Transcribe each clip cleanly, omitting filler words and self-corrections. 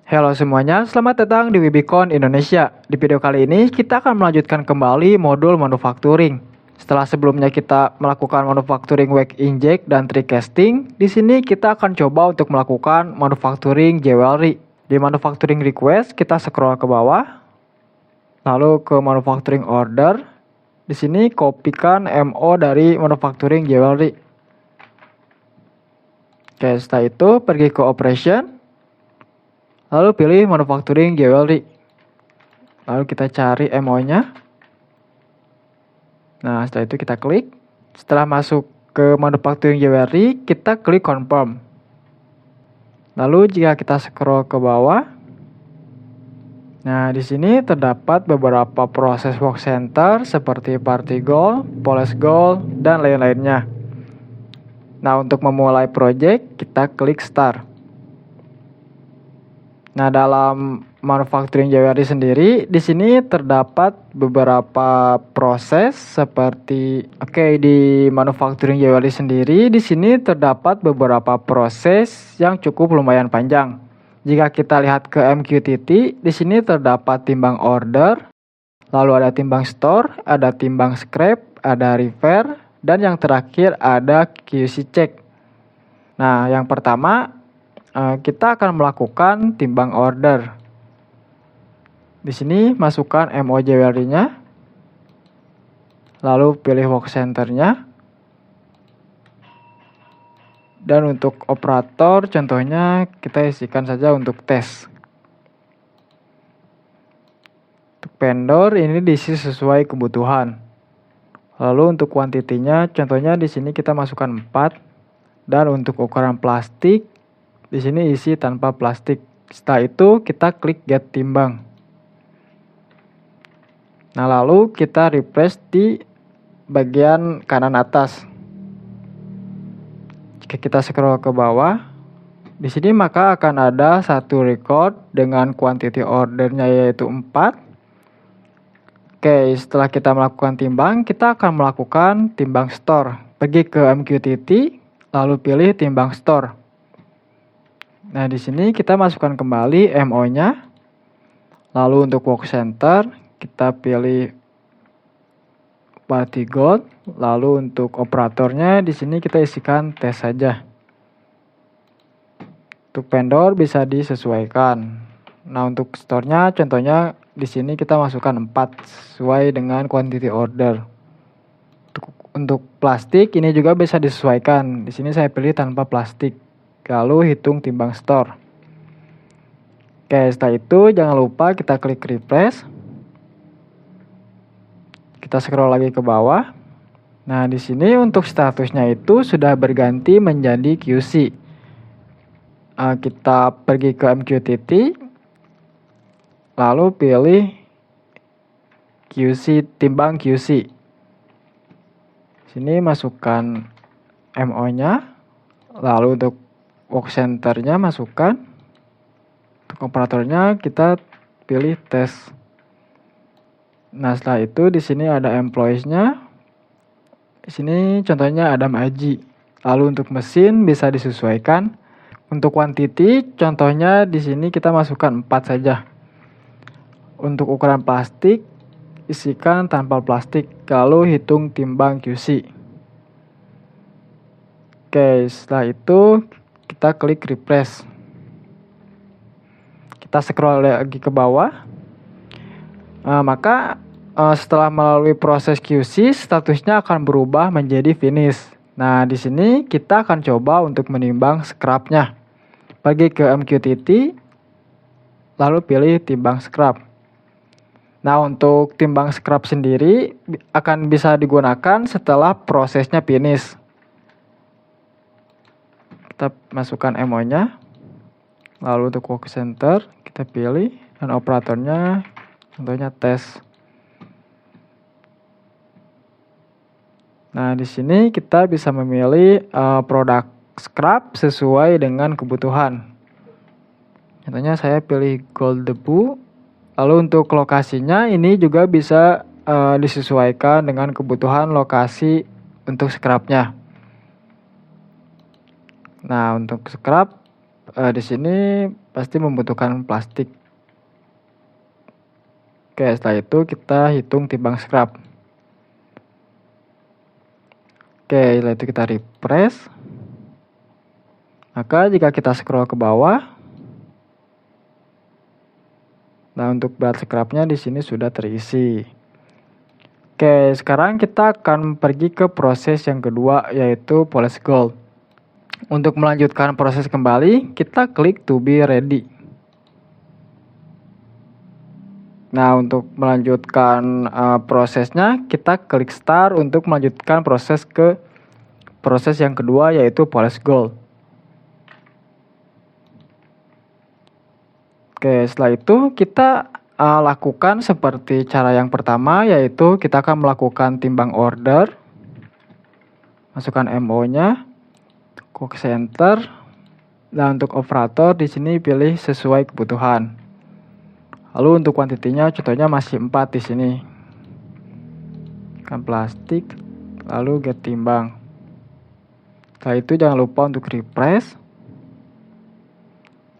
Halo semuanya, selamat datang di Wibicon Indonesia. Di video kali ini kita akan melanjutkan kembali modul manufacturing. Setelah sebelumnya kita melakukan manufacturing wake inject dan trig casting, di sini kita akan coba untuk melakukan manufacturing jewelry. Di manufacturing request kita scroll ke bawah, lalu ke manufacturing order. Di sini kopikan MO dari manufacturing jewelry. Oke, setelah itu pergi ke operation. Lalu pilih manufacturing jewelry. Lalu kita cari MO-nya. Nah, setelah itu kita klik. Setelah masuk ke manufacturing jewelry, kita klik confirm. Lalu jika kita scroll ke bawah, nah di sini terdapat beberapa proses work center seperti party gold, polish gold, dan lain-lainnya. Nah, untuk memulai project, kita klik start. Nah, dalam manufacturing jewelry sendiri, di sini terdapat beberapa proses seperti di manufacturing jewelry sendiri, di sini terdapat beberapa proses yang cukup lumayan panjang. Jika kita lihat ke MQTT, di sini terdapat timbang order, lalu ada timbang store, ada timbang scrap, ada repair, dan yang terakhir ada QC check. Nah, yang pertama kita akan melakukan timbang order. Di sini masukkan MO jewelry-nya. Lalu pilih work center-nya. Dan untuk operator contohnya kita isikan saja untuk tes. Untuk vendor ini diisi sesuai kebutuhan. Lalu untuk kuantitinya contohnya di sini kita masukkan 4. Dan untuk ukuran plastik di sini isi tanpa plastik. Setelah itu kita klik get timbang. Nah, lalu kita refresh di bagian kanan atas. Jika kita scroll ke bawah, di sini maka akan ada satu record dengan quantity ordernya yaitu 4. Setelah kita melakukan timbang, kita akan melakukan timbang store. Pergi ke MQTT, lalu pilih timbang store. Nah, di sini kita masukkan kembali MO-nya. Lalu untuk work center, kita pilih party gold. Lalu untuk operatornya di sini kita isikan tes saja. Untuk vendor bisa disesuaikan. Nah, untuk store-nya contohnya di sini kita masukkan 4 sesuai dengan quantity order. Untuk plastik ini juga bisa disesuaikan. Di sini saya pilih tanpa plastik. Lalu hitung timbang store. Setelah itu jangan lupa kita klik refresh. Kita scroll lagi ke bawah. Nah, di sini untuk statusnya itu sudah berganti menjadi QC. Kita pergi ke MQTT. Lalu pilih QC, timbang QC. Sini masukkan MO-nya. Lalu untuk work center-nya masukkan. Untuk operatornya kita pilih tes. Nah, setelah itu di sini ada employees-nya. Di sini contohnya ada Maji. Lalu untuk mesin bisa disesuaikan. Untuk quantity contohnya di sini kita masukkan 4 saja. Untuk ukuran plastik isikan tanpa plastik. Lalu hitung timbang QC. Setelah itu kita klik refresh. Kita scroll lagi ke bawah. Maka setelah melalui proses QC, statusnya akan berubah menjadi finish. Nah, di sini kita akan coba untuk menimbang scrap-nya. Pergi ke MQTT, lalu pilih timbang scrap. Nah, untuk timbang scrap sendiri akan bisa digunakan setelah prosesnya finish. Kita masukkan MO-nya. Lalu untuk work center kita pilih dan operatornya contohnya tes. Nah, di sini kita bisa memilih produk scrap sesuai dengan kebutuhan. Contohnya saya pilih gold debu. Lalu untuk lokasinya ini juga bisa disesuaikan dengan kebutuhan lokasi untuk scrapnya. Nah, untuk scrap di sini pasti membutuhkan plastik. Oke, setelah itu kita hitung timbang scrap. Oke, setelah itu kita refresh. Maka jika kita scroll ke bawah, nah untuk berat scrapnya di sini sudah terisi. Oke, sekarang kita akan pergi ke proses yang kedua, yaitu polish gold. Untuk melanjutkan proses kembali, kita klik to be ready. Nah, untuk melanjutkan prosesnya, kita klik start untuk melanjutkan proses ke proses yang kedua, yaitu polish gold. Oke, setelah itu kita lakukan seperti cara yang pertama, yaitu kita akan melakukan timbang order, masukkan MO-nya, klik center, dan untuk operator di sini pilih sesuai kebutuhan. Lalu untuk kuantitinya, contohnya masih 4 di sini. Kan plastik, lalu get timbang. Setelah itu jangan lupa untuk refresh.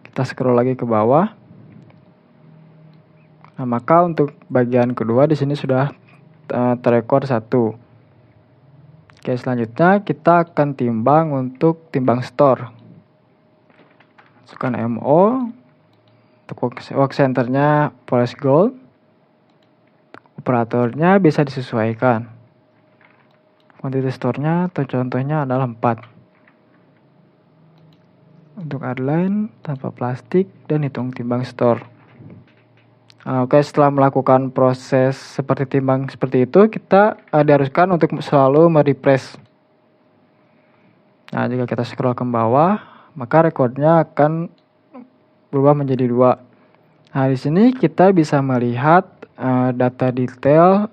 Kita scroll lagi ke bawah. Nah, maka untuk bagian kedua di sini sudah terrekord 1. Oke, selanjutnya kita akan timbang untuk timbang store. Masukkan MO, untuk work centernya polish gold, operatornya bisa disesuaikan. Quantity store-nya atau contohnya adalah 4. Untuk airline tanpa plastik dan hitung timbang store. Oke, setelah melakukan proses seperti timbang seperti itu, kita diharuskan untuk selalu merefresh. Nah, jika kita scroll ke bawah, maka rekornya akan berubah menjadi 2. Nah, di sini kita bisa melihat data detail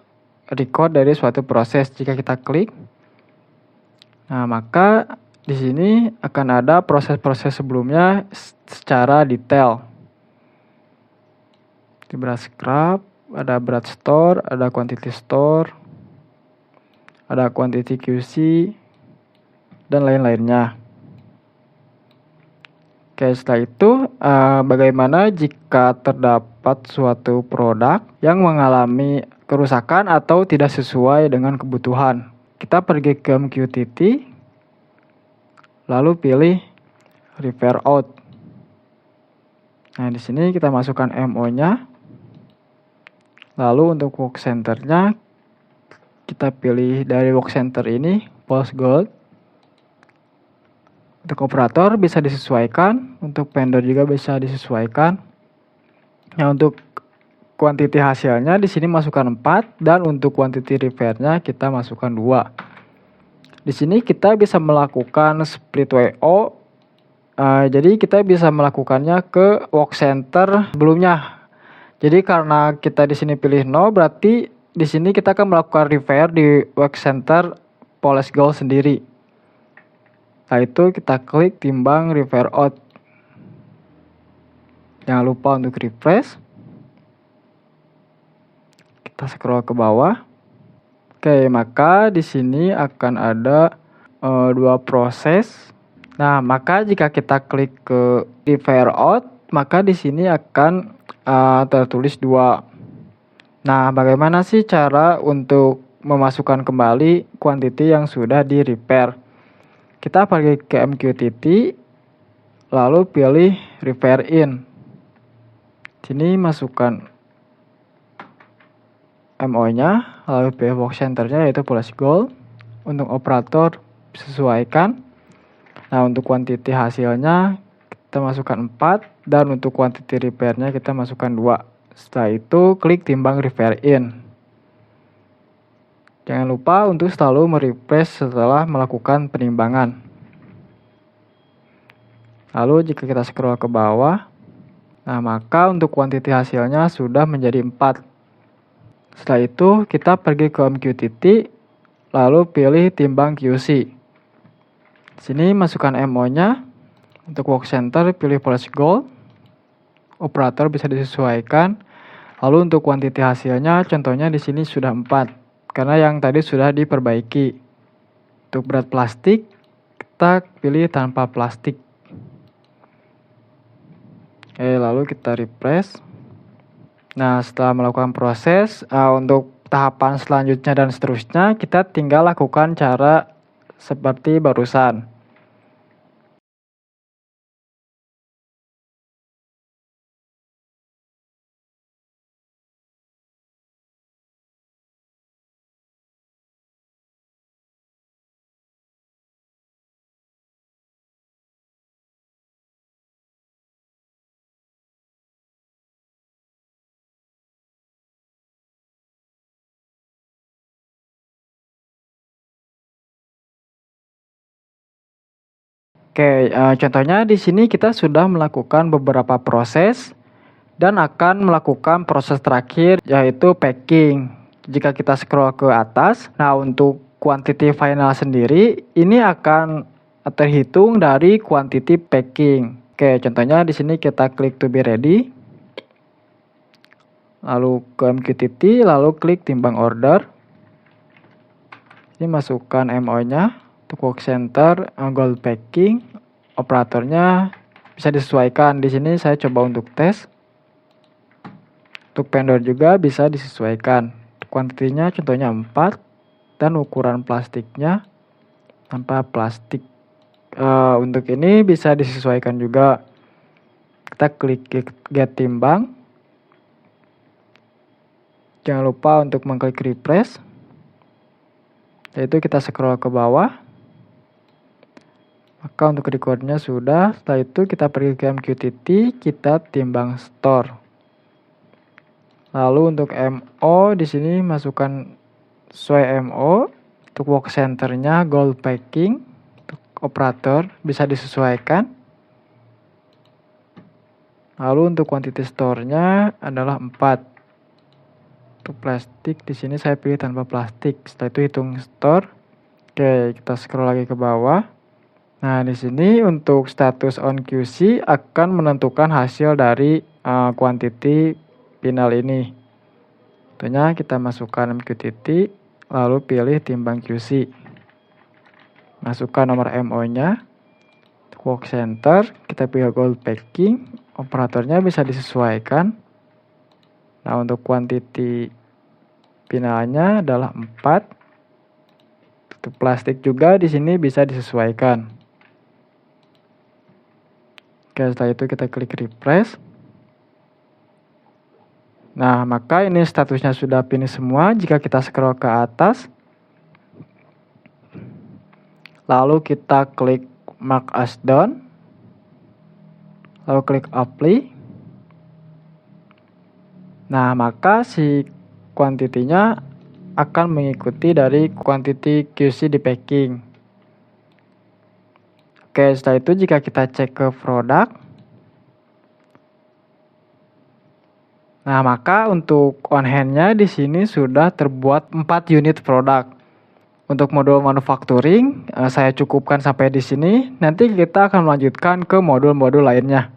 record dari suatu proses. Jika kita klik, nah maka di sini akan ada proses-proses sebelumnya secara detail. Di berat scrap, ada berat store, ada quantity store, ada quantity QC, dan lain-lainnya. Oke, setelah itu bagaimana jika terdapat suatu produk yang mengalami kerusakan atau tidak sesuai dengan kebutuhan? Kita pergi ke MQTT, lalu pilih repair out. Nah, di sini kita masukkan MO-nya. Lalu untuk work center-nya, kita pilih dari work center ini, polish gold. Untuk operator bisa disesuaikan, untuk vendor juga bisa disesuaikan. Nah, untuk quantity hasilnya di sini masukkan 4, dan untuk quantity repair-nya kita masukkan 2. Di sini kita bisa melakukan split WO, jadi kita bisa melakukannya ke work center sebelumnya. Jadi karena kita di sini pilih no, berarti di sini kita akan melakukan repair di work center polish gold sendiri. Setelah itu kita klik timbang repair out. Jangan lupa untuk refresh. Kita scroll ke bawah. Oke, maka di sini akan ada 2 proses. Nah, maka jika kita klik ke repair out, maka di sini akan tertulis 2. Nah, bagaimana sih cara untuk memasukkan kembali quantity yang sudah di repair? Kita pergi ke MQTT, lalu pilih repair in. Sini masukkan MO-nya, lalu pilih work center-nya yaitu polish gold. Untuk operator sesuaikan. Nah, untuk quantity hasilnya kita masukkan 4, dan untuk quantity repair-nya kita masukkan 2. Setelah itu klik timbang repair in. Jangan lupa untuk selalu merefresh setelah melakukan penimbangan. Lalu jika kita scroll ke bawah, nah maka untuk quantity hasilnya sudah menjadi 4. Setelah itu kita pergi ke MQTT, lalu pilih timbang QC. Sini masukkan MO-nya. Untuk work center pilih polish gold. Operator bisa disesuaikan. Lalu untuk quantity hasilnya contohnya di sini sudah 4 karena yang tadi sudah diperbaiki. Untuk berat plastik kita pilih tanpa plastik. Oke, lalu kita refresh. Nah, setelah melakukan proses, untuk tahapan selanjutnya dan seterusnya, kita tinggal lakukan cara seperti barusan. Oke, contohnya di sini kita sudah melakukan beberapa proses dan akan melakukan proses terakhir yaitu packing. Jika kita scroll ke atas, nah untuk quantity final sendiri ini akan terhitung dari quantity packing. Oke, contohnya di sini kita klik to be ready. Lalu ke MQTT, lalu klik timbang order. Ini masukkan MO-nya untuk work center, gold packing, operatornya bisa disesuaikan. Di sini saya coba untuk tes. Untuk vendor juga bisa disesuaikan. Kuantitinya contohnya 4 dan ukuran plastiknya tanpa plastik. Untuk ini bisa disesuaikan juga. Kita klik get timbang. Jangan lupa untuk mengklik refresh. Yaitu kita scroll ke bawah. Maka untuk recordnya sudah. Setelah itu kita pergi ke MQTT, kita timbang store. Lalu untuk MO di sini masukkan sesuai MO. Untuk work centernya gold packing. Untuk operator bisa disesuaikan. Lalu untuk quantity store-nya adalah 4. Untuk plastik di sini saya pilih tanpa plastik. Setelah itu hitung store. Oke, kita scroll lagi ke bawah. Nah, di sini untuk status on QC akan menentukan hasil dari quantity final ini. Tentunya kita masukkan MQTT, lalu pilih timbang QC. Masukkan nomor MO-nya. Work center, kita pilih gold packing. Operatornya bisa disesuaikan. Nah, untuk quantity finalnya adalah 4. Untuk plastik juga di sini bisa disesuaikan. Oke, setelah itu kita klik refresh. Nah, maka ini statusnya sudah finish semua. Jika kita scroll ke atas, lalu kita klik mark as done, lalu klik apply. Nah, maka si kuantitinya akan mengikuti dari quantity QC di packing. Oke, setelah itu jika kita cek ke produk, nah maka untuk on hand-nya di sini sudah terbuat 4 unit produk. Untuk modul manufacturing saya cukupkan sampai di sini. Nanti kita akan melanjutkan ke modul-modul lainnya.